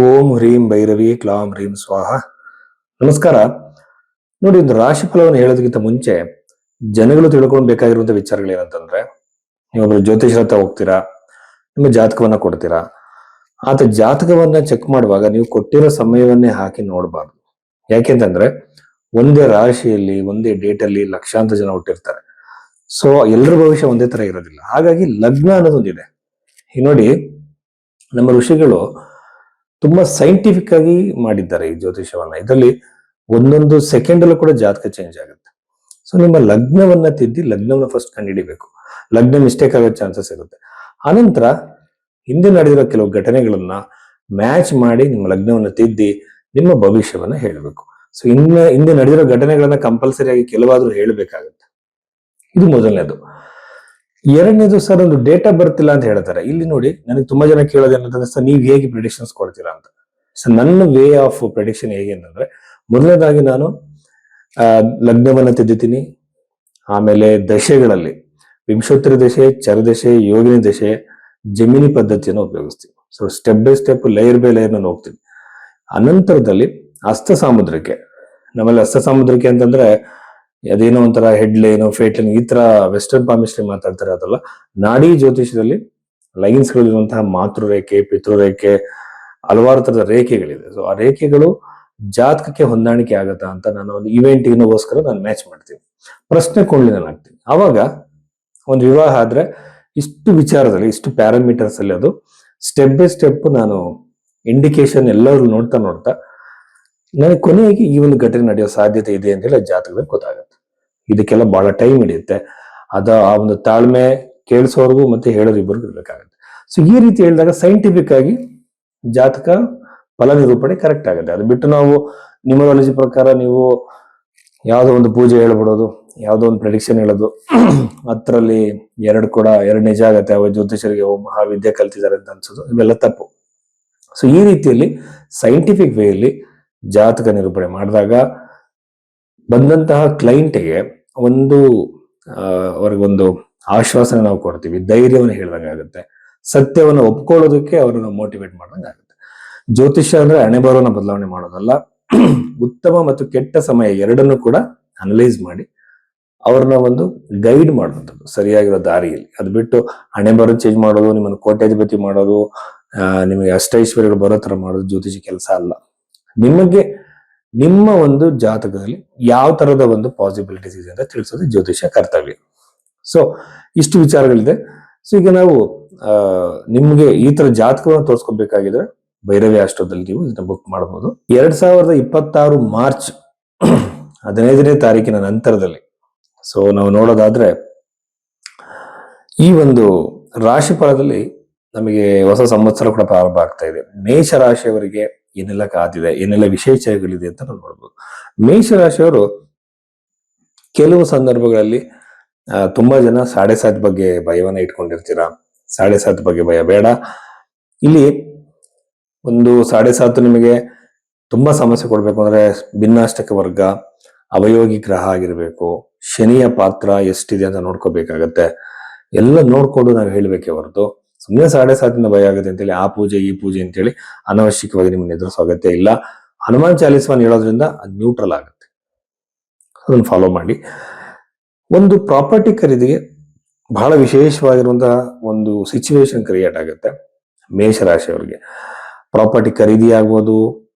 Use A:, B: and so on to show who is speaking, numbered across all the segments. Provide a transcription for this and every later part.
A: ಓಂ ಹ್ರೀಂ ಭೈರವಿ ಕ್ಲಾಂ ಹ್ರೀಂ ಸ್ವಾಹ. ನಮಸ್ಕಾರ. ನೋಡಿ, ಒಂದು ರಾಶಿ ಫಲವನ್ನು ಹೇಳೋದಕ್ಕಿಂತ ಮುಂಚೆ ಜನಗಳು ತಿಳ್ಕೊಳ್ಬೇಕಾಗಿರುವಂತ ವಿಚಾರಗಳು ಏನಂತಂದ್ರೆ, ನೀವೊಬ್ರು ಜ್ಯೋತಿಷರ ಹತ್ರ ಹೋಗ್ತೀರಾ, ನಿಮ್ಮ ಜಾತಕವನ್ನ ಕೊಡ್ತೀರಾ. ಆತ ಜಾತಕವನ್ನ ಚೆಕ್ ಮಾಡುವಾಗ ನೀವು ಕೊಟ್ಟಿರೋ ಸಮಯವನ್ನೇ ಹಾಕಿ ನೋಡಬಾರ್ದು. ಯಾಕೆಂತಂದ್ರೆ ಒಂದೇ ರಾಶಿಯಲ್ಲಿ ಒಂದೇ ಡೇಟ್ ಅಲ್ಲಿ ಲಕ್ಷಾಂತರ ಜನ ಹುಟ್ಟಿರ್ತಾರೆ. ಸೊ ಎಲ್ಲರ ಭವಿಷ್ಯ ಒಂದೇ ತರ ಇರೋದಿಲ್ಲ. ಹಾಗಾಗಿ ಲಗ್ನ ಅನ್ನೋದೊಂದಿದೆ. ಈಗ ನೋಡಿ, ನಮ್ಮ ಋಷಿಗಳು ತುಂಬಾ ಸೈಂಟಿಫಿಕ್ ಆಗಿ ಮಾಡಿದ್ದಾರೆ ಈ ಜ್ಯೋತಿಷವನ್ನ. ಇದರಲ್ಲಿ ಒಂದೊಂದು ಸೆಕೆಂಡ್ ಅಲ್ಲೂ ಕೂಡ ಜಾತಕ ಚೇಂಜ್ ಆಗುತ್ತೆ. ಸೊ ನಿಮ್ಮ ಲಗ್ನವನ್ನ ತಿದ್ದಿ ಲಗ್ನವನ್ನ ಫಸ್ಟ್ ಕಂಡುಹಿಡಿಬೇಕು. ಲಗ್ನ ಮಿಸ್ಟೇಕ್ ಆಗೋ ಚಾನ್ಸಸ್ ಇರುತ್ತೆ. ಆನಂತರ ಹಿಂದೆ ನಡೆದಿರೋ ಕೆಲವು ಘಟನೆಗಳನ್ನ ಮ್ಯಾಚ್ ಮಾಡಿ ನಿಮ್ಮ ಲಗ್ನವನ್ನ ತಿದ್ದಿ ನಿಮ್ಮ ಭವಿಷ್ಯವನ್ನ ಹೇಳಬೇಕು. ಸೊ ಹಿಂದೆ ನಡೆದಿರೋ ಘಟನೆಗಳನ್ನ ಕಂಪಲ್ಸರಿ ಆಗಿ ಕೆಲವಾದ್ರೂ ಹೇಳಬೇಕಾಗುತ್ತೆ. ಇದು ಮೊದಲನೇದು. ಎರಡನೇದು, ಸರ್ ಒಂದು ಡೇಟ್ ಆಫ್ ಬರ್ತ್ ಇಲ್ಲ ಅಂತ ಹೇಳ್ತಾರೆ. ಇಲ್ಲಿ ನೋಡಿ, ನನಗೆ ತುಂಬಾ ಜನ ಕೇಳೋದು ಏನಂತಂದ್ರೆ, ಸರ್ ನೀವು ಹೇಗೆ ಪ್ರಿಡಿಕ್ಷನ್ಸ್ ಕೊಡ್ತೀರಾ ಅಂತ. ಸೊ ನನ್ನ ವೇ ಆಫ್ ಪ್ರಿಡಿಕ್ಷನ್ ಹೇಗೆ ಅಂತಂದ್ರೆ, ಮೊದಲನೇದಾಗಿ ನಾನು ಲಗ್ನವನ್ನ ತಿದ್ದುತ್ತೀನಿ. ಆಮೇಲೆ ದಶೆಗಳಲ್ಲಿ ವಿಂಶೋತ್ತರ ದಶೆ, ಚರದಶೆ, ಯೋಗಿನಿ ದಶೆ, ಜಮಿನಿ ಪದ್ಧತಿಯನ್ನು ಉಪಯೋಗಿಸ್ತೀನಿ. So step by step, layer by layer ನಾನು ಹೋಗ್ತೀನಿ. ಅನಂತರದಲ್ಲಿ ಹಸ್ತ ಸಾಮುದ್ರಿಕೆ. ನಮ್ಮಲ್ಲಿ ಹಸ್ತ ಸಾಮುದ್ರಿಕೆ ಅಂತಂದ್ರೆ ಅದೇನೋ ಒಂಥರ ಹೆಡ್ ಲೈನ್, ಫೇಟ್ ಲೈನ್, ಈ ತರ ವೆಸ್ಟರ್ನ್ ಪಾಮಿಸ್ಟ್ರಿ ಮಾತಾಡ್ತಾರೆ. ಅದಲ್ಲ, ನಾಡಿ ಜ್ಯೋತಿಷದಲ್ಲಿ ಲೈನ್ಸ್ ಗಳಿರುವಂತಹ ಮಾತೃರೇಖೆ, ಪಿತೃರೇಖೆ, ಹಲವಾರು ತರದ ರೇಖೆಗಳಿದೆ. ಸೊ ಆ ರೇಖೆಗಳು ಜಾತಕಕ್ಕೆ ಹೊಂದಾಣಿಕೆ ಆಗತ್ತಾ ಅಂತ ನಾನು ಒಂದು ಇವೆಂಟ್ಗೋಸ್ಕರ ನಾನು ಮ್ಯಾಚ್ ಮಾಡ್ತೀನಿ. ಪ್ರಶ್ನೆ ಕೊಂಡ್ಲಿ ನಾನು ಹಾಕ್ತೀನಿ. ಅವಾಗ ಒಂದು ವಿವಾಹ ಆದ್ರೆ ಇಷ್ಟು ವಿಚಾರದಲ್ಲಿ, ಇಷ್ಟು ಪ್ಯಾರಾಮೀಟರ್ಸ್ ಅಲ್ಲಿ ಅದು ಸ್ಟೆಪ್ ಬೈ ಸ್ಟೆಪ್ ನಾನು ಇಂಡಿಕೇಶನ್ ಎಲ್ಲರೂ ನೋಡ್ತಾ ನನಗೆ ಕೊನೆಯಾಗಿ ಈ ಒಂದು ಘಟನೆ ನಡೆಯೋ ಸಾಧ್ಯತೆ ಇದೆ ಅಂತ ಹೇಳಿ ಜಾತಕದಲ್ಲಿ ಗೊತ್ತಾಗುತ್ತೆ. ಇದಕ್ಕೆಲ್ಲ ಬಹಳ ಟೈಮ್ ಹಿಡಿಯುತ್ತೆ. ಆ ಒಂದು ತಾಳ್ಮೆ ಕೇಳಿಸೋರ್ಗು ಮತ್ತೆ ಹೇಳೋರು ಇಬ್ಬರಿಗೂ ಇರ್ಬೇಕಾಗುತ್ತೆ. ಸೊ ಈ ರೀತಿ ಹೇಳಿದಾಗ ಸೈಂಟಿಫಿಕ್ ಆಗಿ ಜಾತಕ ಫಲ ನಿರೂಪಣೆ ಕರೆಕ್ಟ್ ಆಗುತ್ತೆ. ಅದು ಬಿಟ್ಟು ನಾವು ನ್ಯೂಮರಾಲಜಿ ಪ್ರಕಾರ ನೀವು ಯಾವುದೋ ಒಂದು ಪೂಜೆ ಹೇಳ್ಬಿಡೋದು, ಯಾವುದೋ ಒಂದು ಪ್ರೆಡಿಕ್ಷನ್ ಹೇಳೋದು, ಅದರಲ್ಲಿ ಎರಡು ನಿಜ ಆಗತ್ತೆ, ಅವ ಜ್ಯೋತಿಷರಿಗೆ ಮಹಾವಿದ್ಯೆ ಕಲ್ತಿದ್ದಾರೆ ಅಂತ ಅನ್ಸೋದು, ಇವೆಲ್ಲ ತಪ್ಪು. ಸೊ ಈ ರೀತಿಯಲ್ಲಿ ಸೈಂಟಿಫಿಕ್ ವೇಯಲ್ಲಿ ಜಾತಕ ನಿರೂಪಣೆ ಮಾಡಿದಾಗ ಬಂದಂತಹ ಕ್ಲೈಂಟ್ಗೆ ಅವ್ರಿಗೊಂದು ಆಶ್ವಾಸನೆ ನಾವು ಕೊಡ್ತೀವಿ, ಧೈರ್ಯವನ್ನು ಹೇಳ್ದಂಗಾಗುತ್ತೆ, ಸತ್ಯವನ್ನು ಒಪ್ಕೊಳ್ಳೋದಕ್ಕೆ ಅವ್ರನ್ನ ಮೋಟಿವೇಟ್ ಮಾಡ್ದಂಗಾಗುತ್ತೆ. ಜ್ಯೋತಿಷ್ಯ ಅಂದ್ರೆ ಹಣೆ ಬರೋನ ಬದಲಾವಣೆ ಮಾಡೋದಲ್ಲ, ಉತ್ತಮ ಮತ್ತು ಕೆಟ್ಟ ಸಮಯ ಎರಡನ್ನು ಕೂಡ ಅನಲೈಸ್ ಮಾಡಿ ಅವ್ರನ್ನ ಒಂದು ಗೈಡ್ ಮಾಡುವಂಥದ್ದು ಸರಿಯಾಗಿರೋ ದಾರಿಯಲ್ಲಿ. ಅದು ಬಿಟ್ಟು ಹಣೆ ಬರೋ ಚೇಂಜ್ ಮಾಡೋದು, ನಿಮ್ಮನ್ನು ಕೋಟ್ಯಾಧಿಪತಿ ಮಾಡೋದು, ನಿಮಗೆ ಅಷ್ಟೈಶ್ವರ್ಯಗಳು ಬರೋ ತರ ಮಾಡೋದು ಜ್ಯೋತಿಷ ಕೆಲಸ ಅಲ್ಲ. ನಿಮಗೆ ನಿಮ್ಮ ಒಂದು ಜಾತಕದಲ್ಲಿ ಯಾವ ತರದ ಒಂದು ಪಾಸಿಬಿಲಿಟೀಸ್ ಇದೆ ಅಂತ ತಿಳಿಸೋದು ಜ್ಯೋತಿಷ ಕರ್ತವ್ಯ. ಸೊ ಇಷ್ಟು ವಿಚಾರಗಳಿದೆ. ಸೊ ಈಗ ನಾವು ನಿಮ್ಗೆ ಈ ತರ ಜಾತಕವನ್ನು ತೋರಿಸ್ಕೊಬೇಕಾಗಿದ್ರೆ ಭೈರವಿ ಆಸ್ಟ್ರೋದಲ್ಲಿ ನೀವು ಇದನ್ನ ಬುಕ್ ಮಾಡಬಹುದು. 2026 ಮಾರ್ಚ್ 15ನೇ ತಾರೀಕಿನ ನಂತರದಲ್ಲಿ. ಸೊ ನಾವು ನೋಡೋದಾದ್ರೆ ಈ ಒಂದು ರಾಶಿ ಫಲದಲ್ಲಿ ನಮಗೆ ಹೊಸ ಸಂವತ್ಸರ ಕೂಡ ಪ್ರಾರಂಭ ಆಗ್ತಾ ಇದೆ. ಮೇಷ ರಾಶಿಯವರಿಗೆ ಏನೆಲ್ಲ ಕಾದಿದೆ, ಏನೆಲ್ಲ ವಿಶೇಷಗಳಿದೆ ಅಂತ ನಾವು ನೋಡ್ಬೋದು. ಮೇಷರಾಶಿಯವರು ಕೆಲವು ಸಂದರ್ಭಗಳಲ್ಲಿ ತುಂಬಾ ಜನ 7.5 ಬಗ್ಗೆ ಭಯವನ್ನ ಇಟ್ಕೊಂಡಿರ್ತೀರಾ. 7.5 ಬಗ್ಗೆ ಭಯ ಬೇಡ. ಇಲ್ಲಿ ಒಂದು 7.5 ನಿಮಗೆ ತುಂಬಾ ಸಮಸ್ಯೆ ಕೊಡ್ಬೇಕು ಅಂದ್ರೆ ಭಿನ್ನಾಷ್ಟಕ ವರ್ಗ, ಅವಯೋಗಿ ಗ್ರಹ ಆಗಿರ್ಬೇಕು, ಶನಿಯ ಪಾತ್ರ ಎಷ್ಟಿದೆ ಅಂತ ನೋಡ್ಕೋಬೇಕಾಗತ್ತೆ. ಎಲ್ಲ ನೋಡ್ಕೊಂಡು ನಾವು ಹೇಳ್ಬೇಕೆ ಹೊರತು ಸುಮ್ಮನೆ 7.5 ಭಯ ಆಗುತ್ತೆ ಅಂತೇಳಿ ಆ ಪೂಜೆ ಈ ಪೂಜೆ ಅಂತೇಳಿ ಅನವಶ್ಯಕವಾಗಿ ನಿಮ್ಮನ್ನ ಎದುರಿಸೋ ಅಗತ್ಯ ಇಲ್ಲ. ಹನುಮಾನ್ ಚಾಲೀಸವನ್ನು ಹೇಳೋದ್ರಿಂದ ಅದು ನ್ಯೂಟ್ರಲ್ ಆಗುತ್ತೆ, ಅದನ್ನು ಫಾಲೋ ಮಾಡಿ. ಒಂದು ಪ್ರಾಪರ್ಟಿ ಖರೀದಿಗೆ ಬಹಳ ವಿಶೇಷವಾಗಿರುವಂತಹ ಒಂದು ಸಿಚುವೇಶನ್ ಕ್ರಿಯೇಟ್ ಆಗುತ್ತೆ ಮೇಷರಾಶಿಯವರಿಗೆ. ಪ್ರಾಪರ್ಟಿ ಖರೀದಿ ಆಗ್ಬೋದು,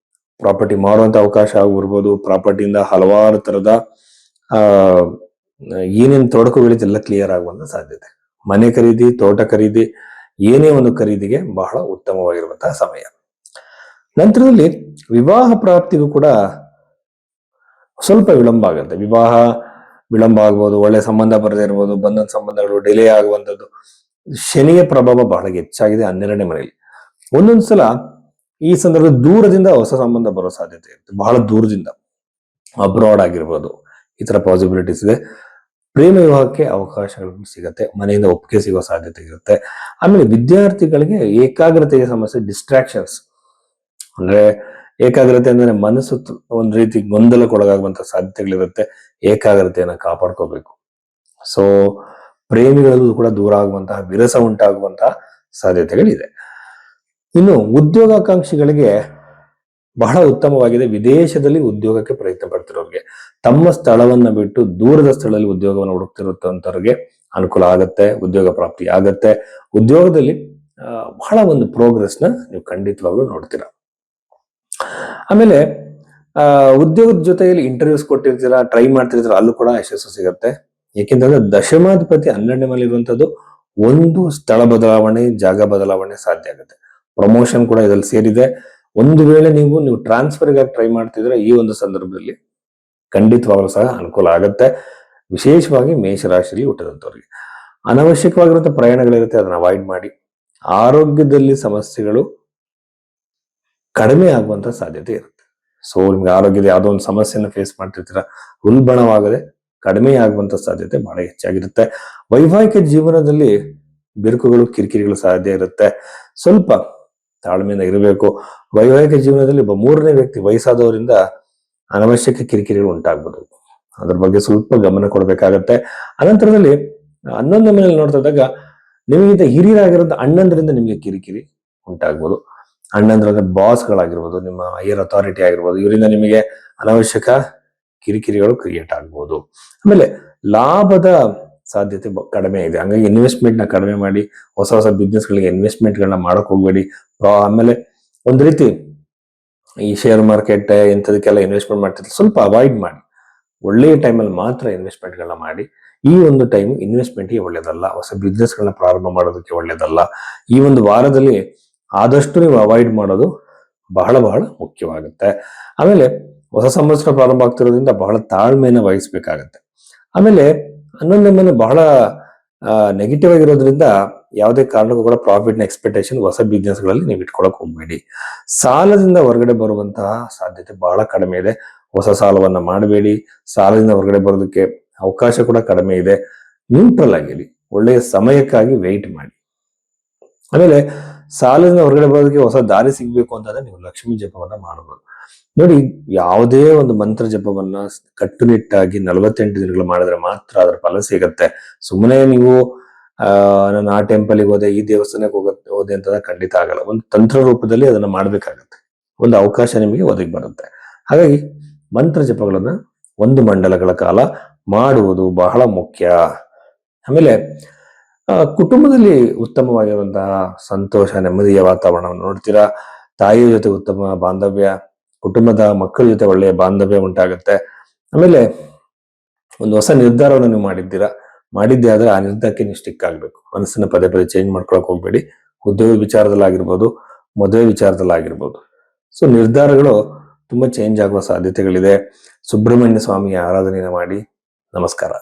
A: ಪ್ರಾಪರ್ಟಿ ಮಾರುವಂತ ಅವಕಾಶ ಆಗಿರ್ಬೋದು, ಪ್ರಾಪರ್ಟಿಯಿಂದ ಹಲವಾರು ತರದ ಏನೇನು ತೊಡಕುಗಳಿದೆಲ್ಲ ಕ್ಲಿಯರ್ ಆಗುವಂತ ಸಾಧ್ಯತೆ. ಮನೆ ಖರೀದಿ, ತೋಟ ಖರೀದಿ, ಏನೇ ಒಂದು ಖರೀದಿಗೆ ಬಹಳ ಉತ್ತಮವಾಗಿರುವಂತಹ ಸಮಯ. ನಂತರದಲ್ಲಿ ವಿವಾಹ ಪ್ರಾಪ್ತಿಗೂ ಕೂಡ ಸ್ವಲ್ಪ ವಿಳಂಬ ಆಗುತ್ತೆ. ವಿವಾಹ ವಿಳಂಬ ಆಗ್ಬೋದು, ಒಳ್ಳೆ ಸಂಬಂಧ ಬರದೇ ಇರ್ಬೋದು, ಬಂಧನ ಸಂಬಂಧಗಳು ಡಿಲೇ ಆಗುವಂಥದ್ದು. ಶನಿಯ ಪ್ರಭಾವ ಬಹಳ ಹೆಚ್ಚಾಗಿದೆ 12ನೇ ಮನೆಯಲ್ಲಿ. ಒಂದೊಂದ್ಸಲ ಈ ಸಂದರ್ಭದಲ್ಲಿ ದೂರದಿಂದ ಹೊಸ ಸಂಬಂಧ ಬರೋ ಸಾಧ್ಯತೆ ಇರುತ್ತೆ. ಬಹಳ ದೂರದಿಂದ, ಅಬ್ರಾಡ್ ಆಗಿರ್ಬೋದು, ಈ ತರ ಪಾಸಿಬಿಲಿಟೀಸ್ ಇದೆ. ಪ್ರೇಮ ವಿವಾಹಕ್ಕೆ ಅವಕಾಶಗಳು ಸಿಗತ್ತೆ, ಮನೆಯಿಂದ ಒಪ್ಪಿಗೆ ಸಿಗೋ ಸಾಧ್ಯತೆ ಇರುತ್ತೆ. ಆಮೇಲೆ ವಿದ್ಯಾರ್ಥಿಗಳಿಗೆ ಏಕಾಗ್ರತೆಯ ಸಮಸ್ಯೆ, ಡಿಸ್ಟ್ರಾಕ್ಷನ್ಸ್ ಅಂದ್ರೆ ಏಕಾಗ್ರತೆ ಅಂದ್ರೆ ಮನಸ್ಸು ಒಂದ್ ರೀತಿ ಗೊಂದಲಕ್ಕೊಳಗಾಗುವಂತ ಸಾಧ್ಯತೆಗಳಿರುತ್ತೆ. ಏಕಾಗ್ರತೆಯನ್ನ ಕಾಪಾಡ್ಕೋಬೇಕು. ಸೊ ಪ್ರೇಮಿಗಳಲ್ಲೂ ಕೂಡ ದೂರ ಆಗುವಂತಹ, ವಿರಸ ಉಂಟಾಗುವಂತಹ ಸಾಧ್ಯತೆಗಳಿದೆ. ಇನ್ನು ಉದ್ಯೋಗಾಕಾಂಕ್ಷಿಗಳಿಗೆ ಬಹಳ ಉತ್ತಮವಾಗಿದೆ. ವಿದೇಶದಲ್ಲಿ ಉದ್ಯೋಗಕ್ಕೆ ಪ್ರಯತ್ನ ಪಡ್ತಿರೋರಿಗೆ, ತಮ್ಮ ಸ್ಥಳವನ್ನ ಬಿಟ್ಟು ದೂರದ ಸ್ಥಳದಲ್ಲಿ ಉದ್ಯೋಗವನ್ನು ಹುಡುಕ್ತಿರುವಂತವ್ರಿಗೆ ಅನುಕೂಲ ಆಗತ್ತೆ, ಉದ್ಯೋಗ ಪ್ರಾಪ್ತಿ ಆಗತ್ತೆ. ಉದ್ಯೋಗದಲ್ಲಿ ಬಹಳ ಒಂದು ಪ್ರೋಗ್ರೆಸ್ ನ ನೀವು ಖಂಡಿತವಾಗ್ಲೂ ನೋಡ್ತೀರಾ. ಆಮೇಲೆ ಉದ್ಯೋಗದ ಜೊತೆಯಲ್ಲಿ ಇಂಟರ್ವ್ಯೂಸ್ ಕೊಟ್ಟಿರ್ತೀರಾ, ಟ್ರೈ ಮಾಡ್ತಿರ್ತೀರಾ, ಅಲ್ಲೂ ಕೂಡ ಯಶಸ್ಸು ಸಿಗತ್ತೆ. ಏಕೆಂತಂದ್ರೆ ದಶಮಾಧಿಪತಿ 12ನೇ ಮನೆ ಇರುವಂತದ್ದು, ಒಂದು ಸ್ಥಳ ಬದಲಾವಣೆ, ಜಾಗ ಬದಲಾವಣೆ ಸಾಧ್ಯ ಆಗುತ್ತೆ. ಪ್ರಮೋಷನ್ ಕೂಡ ಇದರಲ್ಲಿ ಸೇರಿದೆ. ಒಂದು ವೇಳೆ ನೀವು ಟ್ರಾನ್ಸ್ಫರ್ ಗಾಗಿ ಟ್ರೈ ಮಾಡ್ತಿದ್ರೆ ಈ ಒಂದು ಸಂದರ್ಭದಲ್ಲಿ ಖಂಡಿತವಾಗ್ಲೂ ಸಹ ಅನುಕೂಲ ಆಗುತ್ತೆ. ವಿಶೇಷವಾಗಿ ಮೇಷರಾಶಿಯಲ್ಲಿ ಹುಟ್ಟಿದಂಥವ್ರಿಗೆ ಅನವಶ್ಯಕವಾಗಿರುವಂತಹ ಪ್ರಯಾಣಗಳಿರುತ್ತೆ, ಅದನ್ನ ಅವಾಯ್ಡ್ ಮಾಡಿ. ಆರೋಗ್ಯದಲ್ಲಿ ಸಮಸ್ಯೆಗಳು ಕಡಿಮೆ ಆಗುವಂತ ಸಾಧ್ಯತೆ ಇರುತ್ತೆ. ಸೊ ನಿಮ್ಗೆ ಆರೋಗ್ಯದ ಯಾವುದೋ ಒಂದು ಸಮಸ್ಯೆನ ಫೇಸ್ ಮಾಡ್ತಿರ್ತೀರಾ, ಉಲ್ಬಣವಾಗದೆ ಕಡಿಮೆ ಆಗುವಂತ ಸಾಧ್ಯತೆ ಬಹಳ ಹೆಚ್ಚಾಗಿರುತ್ತೆ. ವೈವಾಹಿಕ ಜೀವನದಲ್ಲಿ ಬಿರುಕುಗಳು, ಕಿರಿಕಿರಿಗಳು ಸಾಧ್ಯ ಇರುತ್ತೆ. ಸ್ವಲ್ಪ ತಾಳ್ಮೆಯಿಂದ ಇರಬೇಕು. ವೈವಾಹಿಕ ಜೀವನದಲ್ಲಿ ಒಬ್ಬ ಮೂರನೇ ವ್ಯಕ್ತಿ, ವಯಸ್ಸಾದವರಿಂದ ಅನವಶ್ಯಕ ಕಿರಿಕಿರಿಗಳು ಉಂಟಾಗ್ಬೋದು. ಅದ್ರ ಬಗ್ಗೆ ಸ್ವಲ್ಪ ಗಮನ ಕೊಡಬೇಕಾಗತ್ತೆ. ಅನಂತರದಲ್ಲಿ 11ನೇ ಮನೆಯಲ್ಲಿ ನೋಡ್ತಾ ಇದ್ದಾಗ ನಿಮಗಿಂತ ಹಿರಿಯರಾಗಿರೋದು ಅಣ್ಣಂದ್ರಿಂದ ನಿಮಗೆ ಕಿರಿಕಿರಿ ಉಂಟಾಗ್ಬೋದು. ಅಣ್ಣಂದ್ರ ಬಾಸ್ಗಳಾಗಿರ್ಬೋದು, ನಿಮ್ಮ ಹೈಯರ್ ಅಥಾರಿಟಿ ಆಗಿರ್ಬೋದು, ಇವರಿಂದ ನಿಮಗೆ ಅನವಶ್ಯಕ ಕಿರಿಕಿರಿಗಳು ಕ್ರಿಯೇಟ್ ಆಗ್ಬೋದು. ಆಮೇಲೆ ಲಾಭದ ಸಾಧ್ಯತೆ ಕಡಿಮೆ ಇದೆ, ಹಂಗಾಗಿ ಇನ್ವೆಸ್ಟ್ಮೆಂಟ್ ನ ಕಡಿಮೆ ಮಾಡಿ. ಹೊಸ ಹೊಸ ಬಿಸ್ನೆಸ್ ಗಳಿಗೆ ಇನ್ವೆಸ್ಟ್ಮೆಂಟ್ ಗಳನ್ನ ಮಾಡಕ್ ಹೋಗ್ಬೇಡಿ. ಆಮೇಲೆ ಒಂದ್ ರೀತಿ ಈ ಶೇರ್ ಮಾರ್ಕೆಟ್ ಇಂಥದಕ್ಕೆಲ್ಲ ಇನ್ವೆಸ್ಟ್ಮೆಂಟ್ ಮಾಡ್ತಿದ್ರೆ ಸ್ವಲ್ಪ ಅವಾಯ್ಡ್ ಮಾಡಿ. ಒಳ್ಳೆಯ ಟೈಮಲ್ಲಿ ಮಾತ್ರ ಇನ್ವೆಸ್ಟ್ಮೆಂಟ್ ಗಳನ್ನ ಮಾಡಿ. ಈ ಒಂದು ಟೈಮ್ ಇನ್ವೆಸ್ಟ್ಮೆಂಟ್ಗೆ ಒಳ್ಳೇದಲ್ಲ, ಹೊಸ ಬಿಸ್ನೆಸ್ ಗಳನ್ನ ಪ್ರಾರಂಭ ಮಾಡೋದಕ್ಕೆ ಒಳ್ಳೇದಲ್ಲ. ಈ ಒಂದು ವಾರದಲ್ಲಿ ಆದಷ್ಟು ನೀವು ಅವಾಯ್ಡ್ ಮಾಡೋದು ಬಹಳ ಬಹಳ ಮುಖ್ಯವಾಗುತ್ತೆ. ಆಮೇಲೆ ಹೊಸ ಸಂವತ್ಸರ ಪ್ರಾರಂಭ ಆಗ್ತಿರೋದ್ರಿಂದ ಬಹಳ ತಾಳ್ಮೆಯನ್ನು ವಹಿಸ್ಬೇಕಾಗತ್ತೆ. ಆಮೇಲೆ 11ನೇ ಮನೆ ಬಹಳ ನೆಗೆಟಿವ್ ಆಗಿರೋದ್ರಿಂದ ಯಾವುದೇ ಕಾರಣಕ್ಕೂ ಕೂಡ ಪ್ರಾಫಿಟ್ ನ ಎಕ್ಸ್ಪೆಕ್ಟೇಷನ್ ಹೊಸ ಬಿಸ್ನೆಸ್ ಗಳಲ್ಲಿ ನೀವು ಇಟ್ಕೊಳಕ್ ಹೋಗ್ಬೇಡಿ. ಸಾಲದಿಂದ ಹೊರಗಡೆ ಬರುವಂತಹ ಸಾಧ್ಯತೆ ಬಹಳ ಕಡಿಮೆ ಇದೆ. ಹೊಸ ಸಾಲವನ್ನ ಮಾಡಬೇಡಿ. ಸಾಲದಿಂದ ಹೊರಗಡೆ ಬರೋದಕ್ಕೆ ಅವಕಾಶ ಕೂಡ ಕಡಿಮೆ ಇದೆ. ನ್ಯೂಟ್ರಲ್ ಆಗಿರಿ, ಒಳ್ಳೆಯ ಸಮಯಕ್ಕಾಗಿ ವೆಯ್ಟ್ ಮಾಡಿ. ಆಮೇಲೆ ಸಾಲದಿಂದ ಹೊರಗಡೆ ಬರೋದಕ್ಕೆ ಹೊಸ ದಾರಿ ಸಿಗ್ಬೇಕು ಅಂತಂದ್ರೆ ನೀವು ಲಕ್ಷ್ಮೀ ಜಪವನ್ನ ಮಾಡಬಹುದು. ನೋಡಿ, ಯಾವುದೇ ಒಂದು ಮಂತ್ರ ಜಪವನ್ನ ಕಟ್ಟುನಿಟ್ಟಾಗಿ 48 ದಿನಗಳು ಮಾಡಿದ್ರೆ ಮಾತ್ರ ಅದರ ಫಲ ಸಿಗತ್ತೆ. ಸುಮ್ಮನೆ ನೀವು ನಾನು ಆ ಟೆಂಪಲ್ಗೆ ಹೋದೆ, ಈ ದೇವಸ್ಥಾನಕ್ಕೆ ಹೋದೆ ಅಂತ ಖಂಡಿತ ಆಗಲ್ಲ. ಒಂದು ತಂತ್ರ ರೂಪದಲ್ಲಿ ಅದನ್ನ ಮಾಡ್ಬೇಕಾಗತ್ತೆ. ಒಂದು ಅವಕಾಶ ನಿಮಗೆ ಒದಗಿ ಬರುತ್ತೆ. ಹಾಗಾಗಿ ಮಂತ್ರ ಜಪಗಳನ್ನ 1 ಮಂಡಲಗಳ ಕಾಲ ಮಾಡುವುದು ಬಹಳ ಮುಖ್ಯ. ಆಮೇಲೆ ಕುಟುಂಬದಲ್ಲಿ ಉತ್ತಮವಾಗಿರುವಂತಹ ಸಂತೋಷ, ನೆಮ್ಮದಿಯ ವಾತಾವರಣವನ್ನು ನೋಡ್ತೀರಾ. ತಾಯಿಯ ಜೊತೆ ಉತ್ತಮ ಬಾಂಧವ್ಯ, ಕುಟುಂಬದ ಮಕ್ಕಳ ಜೊತೆ ಒಳ್ಳೆಯ ಬಾಂಧವ್ಯ ಉಂಟಾಗುತ್ತೆ. ಆಮೇಲೆ ಒಂದು ಹೊಸ ನಿರ್ಧಾರವನ್ನು ನೀವು ಮಾಡಿದ್ದೇ ಆದ್ರೆ ಆ ನಿರ್ಧಾರಕ್ಕೆ ನೀವು ಸ್ಟಿಕ್ ಆಗ್ಬೇಕು. ಮನಸ್ಸನ್ನ ಪದೇ ಪದೇ ಚೇಂಜ್ ಮಾಡ್ಕೊಳಕ್ ಹೋಗ್ಬೇಡಿ. ಉದ್ಯೋಗ ವಿಚಾರದಲ್ಲಾಗಿರ್ಬೋದು, ಮದುವೆ ವಿಚಾರದಲ್ಲಾಗಿರ್ಬೋದು. ಸೊ ನಿರ್ಧಾರಗಳು ತುಂಬಾ ಚೇಂಜ್ ಆಗುವ ಸಾಧ್ಯತೆಗಳಿದೆ. ಸುಬ್ರಹ್ಮಣ್ಯ ಸ್ವಾಮಿಯ ಆರಾಧನೆಯನ್ನು ಮಾಡಿ. ನಮಸ್ಕಾರ.